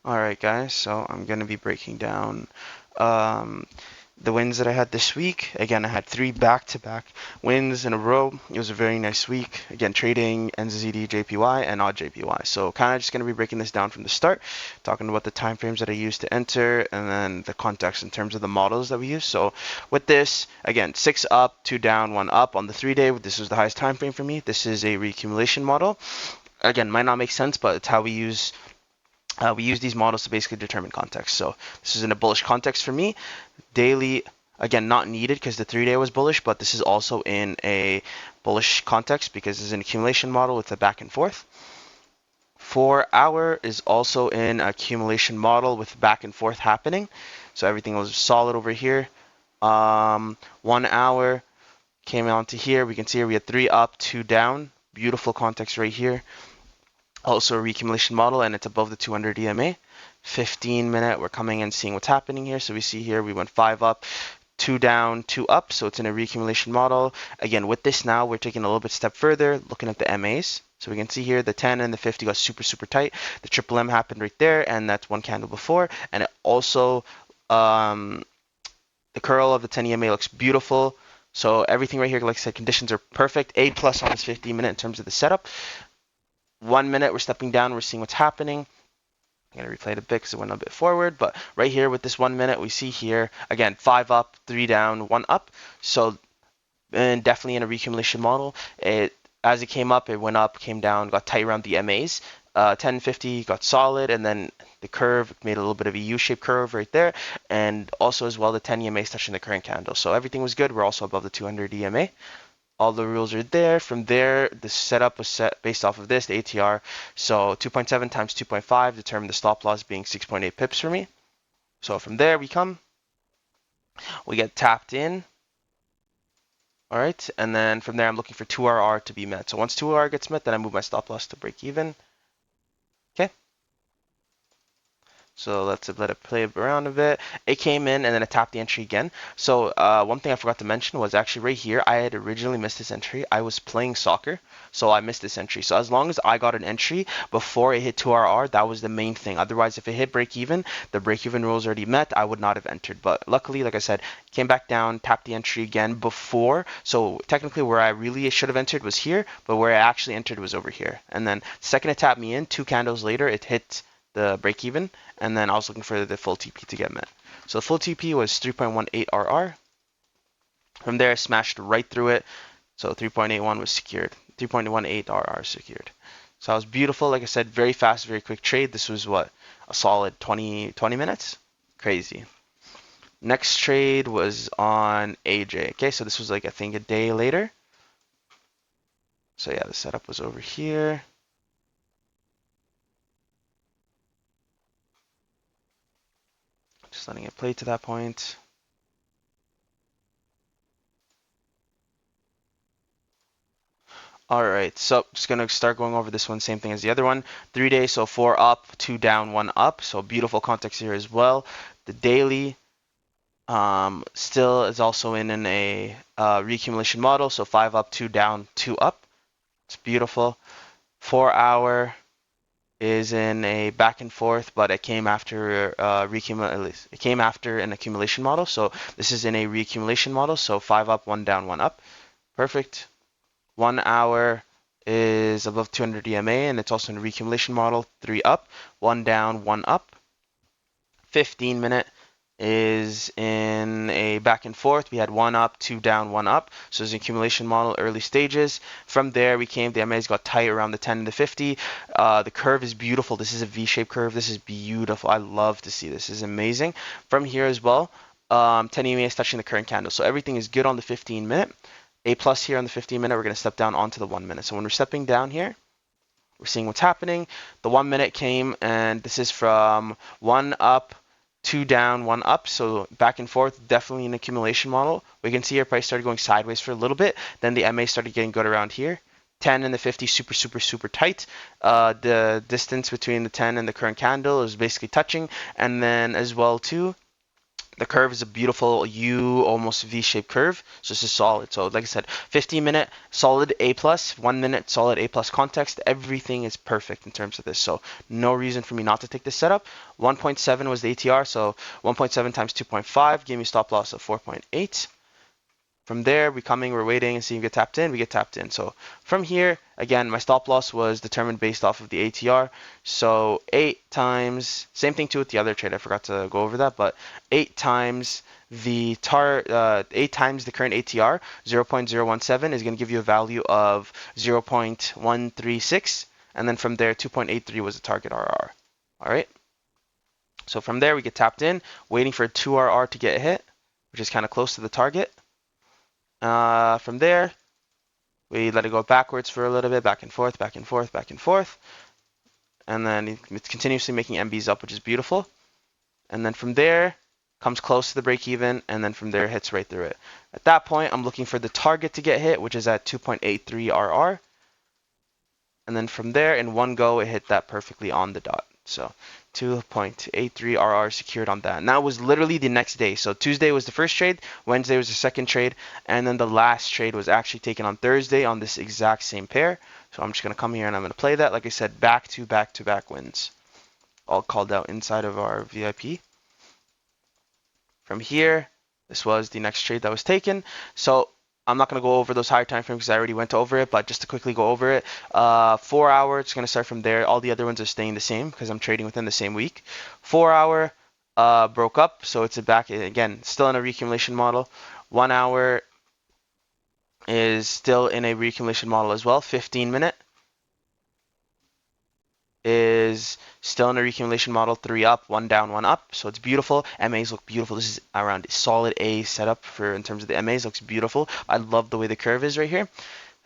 Alright guys, so I'm going to be breaking down um, the wins that I had this week. Again, I had 3 back-to-back wins in a row. It was a very nice week. Again, trading NZD JPY and odd JPY. So kind of just going to be breaking this down from the start, talking about the time frames that I used to enter and then the context in terms of the models that we use. So with this, again, 6 up, 2 down, 1 up on the 3-day. This was the highest time frame for me. This is a reaccumulation model. Again, might not make sense, but it's how we use these models to basically determine context. So this is in a bullish context for me. Daily, again, not needed because the 3-day was bullish, but this is also in a bullish context because this is an accumulation model with a back and forth. 4-hour is also in accumulation model with back and forth happening. So everything was solid over here. 1 hour came onto here. We can see here we had 3 up, 2 down. Beautiful context right here. Also a reaccumulation model, and it's above the 200 EMA. 15-minute, we're coming in seeing what's happening here. So we see here we went 5 up, 2 down, 2 up. So it's in a reaccumulation model. Again, with this now, we're taking a little bit step further, looking at the MAs. So we can see here the 10 and the 50 got super, super tight. The triple M happened right there, and that's one candle before. And it also, the curl of the 10 EMA looks beautiful. So everything right here, like I said, conditions are perfect. A plus on this 15-minute in terms of the setup. 1 minute, we're stepping down, we're seeing what's happening. I'm going to replay it a bit because it went a bit forward, but right here with this 1 minute, we see here, again, 5 up, 3 down, 1 up. So, and definitely in a reaccumulation model, as it came up, it went up, came down, got tight around the MAs. 1050 got solid, and then the curve made a little bit of a U-shaped curve right there, and also as well the 10 EMA is touching the current candle. So everything was good. We're also above the 200 EMA. All the rules are there. From there, the setup was set based off of this, the ATR. So 2.7 times 2.5 determined the stop loss being 6.8 pips for me. So from there we get tapped in. All right, and then from there I'm looking for 2RR to be met. So once 2RR gets met, then I move my stop loss to break even. Okay. So let's let it play around a bit. It came in and then it tapped the entry again. So one thing I forgot to mention was actually right here, I had originally missed this entry. I was playing soccer, so I missed this entry. So as long as I got an entry before it hit 2RR, that was the main thing. Otherwise, if it hit break even, the break even rules already met, I would not have entered. But luckily, like I said, came back down, tapped the entry again before. So technically where I really should have entered was here, but where I actually entered was over here. And then second it tapped me in, 2 candles later, it hit the break even, and then I was looking for the full TP to get met. So the full TP was 3.18 RR. From there, I smashed right through it. So 3.81 was secured. 3.18 RR secured. So that was beautiful. Like I said, very fast, very quick trade. This was what? A solid 20 minutes? Crazy. Next trade was on AJ. Okay, so this was like, I think, a day later. So yeah, the setup was over here. Just letting it play to that point. All right, so just gonna start going over this one, same thing as the other one. 3 days, so 4 up, 2 down, 1 up. So beautiful context here as well. The daily still is also in a reaccumulation model, so 5 up, 2 down, 2 up. It's beautiful. 4-hour is in a back and forth, but it came after it came after an accumulation model. So this is in a reaccumulation model, so 5 up, 1 down, 1 up. Perfect. 1 hour is above 200 EMA, and it's also in a reaccumulation model, 3 up, 1 down, 1 up. 15-minute is in a back and forth. We had 1 up, 2 down, 1 up. So it's an accumulation model, early stages. From there, the MAs got tight around the 10 and the 50. The curve is beautiful. This is a V-shaped curve. This is beautiful. I love to see this. This is amazing. From here as well, 10 EMA is touching the current candle. So everything is good on the 15-minute. A plus here on the 15-minute, we're going to step down onto the 1 minute. So when we're stepping down here, we're seeing what's happening. The 1 minute came, and this is from 1 up, 2 down, 1 up. So back and forth, definitely an accumulation model. We can see our price started going sideways for a little bit. Then the MA started getting good around here. 10 and the 50 super, super, super tight. The distance between the 10 and the current candle is basically touching. And then as well too, The curve is a beautiful U, almost V-shaped curve. So this is solid. So like I said, 15-minute solid A+, 1 minute solid A+ context. Everything is perfect in terms of this. So no reason for me not to take this setup. 1.7 was the ATR. So 1.7 times 2.5 gave me stop loss of 4.8. From there, we're waiting and seeing if we get tapped in. We get tapped in. So from here, again, my stop loss was determined based off of the ATR. So 8 times, same thing too with the other trade. I forgot to go over that, but 8 times the 8 times the current ATR, 0.017 is going to give you a value of 0.136, and then from there, 2.83 was the target RR. All right. So from there, we get tapped in, waiting for a 2RR to get hit, which is kind of close to the target. From there, we let it go backwards for a little bit, back and forth, back and forth, back and forth. And then it's continuously making MBs up, which is beautiful. And then from there, comes close to the break even, and then from there, hits right through it. At that point, I'm looking for the target to get hit, which is at 2.83 RR. And then from there, in one go, it hit that perfectly on the dot. So 2.83 RR secured on that. And that was literally the next day. So Tuesday was the first trade, Wednesday was the second trade, and then the last trade was actually taken on Thursday on this exact same pair. So I'm just going to come here and I'm going to play that. Like I said, back to back wins. All called out inside of our VIP. From here, this was the next trade that was taken. So I'm not going to go over those higher time frames because I already went over it, but just to quickly go over it, 4 hour, it's going to start from there. All the other ones are staying the same because I'm trading within the same week. 4 hour broke up, so it's back again, still in a reaccumulation model. 1 hour is still in a reaccumulation model as well. 15-minute is still in a reaccumulation model, 3 up, 1 down, 1 up. So it's beautiful. MAs look beautiful. This is around a solid A setup for in terms of the MAs. Looks beautiful. I love the way the curve is right here.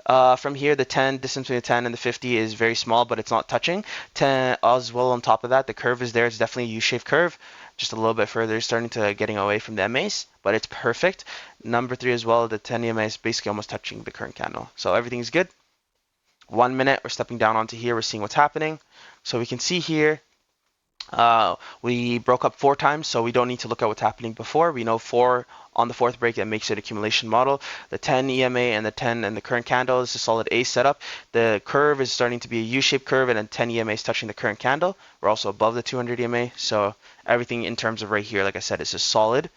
From here, the 10 distance between the 10 and the 50 is very small, but it's not touching. 10 as well. On top of that, the curve is there. It's definitely a U-shaped curve. Just a little bit further, starting to getting away from the MAs, but it's perfect. Number 3 as well. The 10 EMA is basically almost touching the current candle, so everything's good. 1 minute, we're stepping down onto here. We're seeing what's happening. So we can see here, we broke up 4 times, so we don't need to look at what's happening before. We know 4 on the 4th break, that makes it accumulation model. The 10 EMA and the 10 and the current candle is a solid A setup. The curve is starting to be a U-shaped curve, and then 10 EMA is touching the current candle. We're also above the 200 EMA, so everything in terms of right here, like I said, is just solid.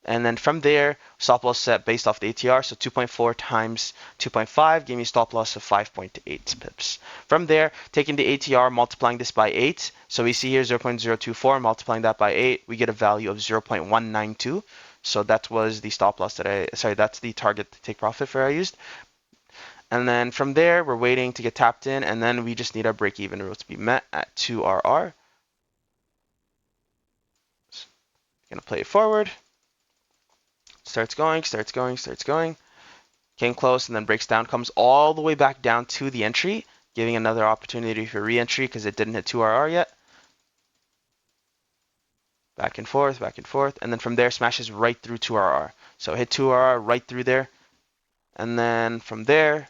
And then from there, stop loss set based off the ATR, so 2.4 times 2.5 gave me a stop loss of 5.8 pips. From there, taking the ATR, multiplying this by 8, so we see here 0.024, multiplying that by 8, we get a value of 0.192. So that was the stop loss that's the target to take profit for I used. And then from there, we're waiting to get tapped in, and then we just need our break-even rule to be met at 2RR. So, gonna play it forward. Starts going, came close, and then breaks down, comes all the way back down to the entry, giving another opportunity for re-entry because it didn't hit 2RR yet. Back and forth, and then from there smashes right through 2RR. So hit 2RR right through there, and then from there,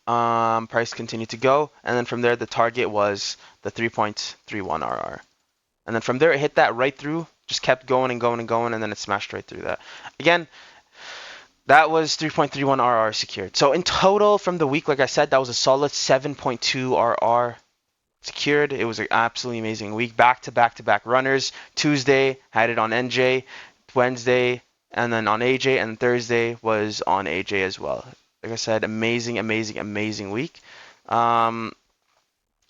price continued to go, and then from there the target was the 3.31 RR. And then from there, it hit that right through, just kept going and going and going, and then it smashed right through that. Again, that was 3.31 RR secured. So in total from the week, like I said, that was a solid 7.2 RR secured. It was an absolutely amazing week. Back to back runners. Tuesday, had it on NJ. Wednesday, and then on AJ. And Thursday was on AJ as well. Like I said, amazing week.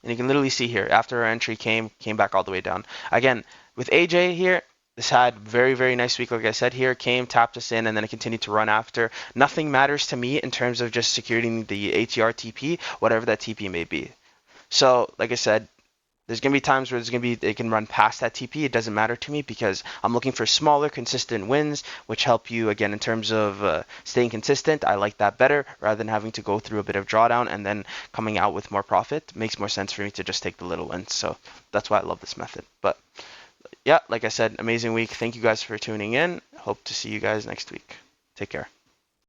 And you can literally see here, after our entry came back all the way down. Again, with AJ here, this had very nice week, like I said here, came, tapped us in, and then it continued to run after. Nothing matters to me in terms of just securing the ATR TP, whatever that TP may be. So, like I said, there's going to be times where they can run past that TP. It doesn't matter to me because I'm looking for smaller, consistent wins, which help you, again, in terms of staying consistent. I like that better rather than having to go through a bit of drawdown and then coming out with more profit. It makes more sense for me to just take the little wins. So that's why I love this method. But yeah, like I said, amazing week. Thank you guys for tuning in. Hope to see you guys next week. Take care.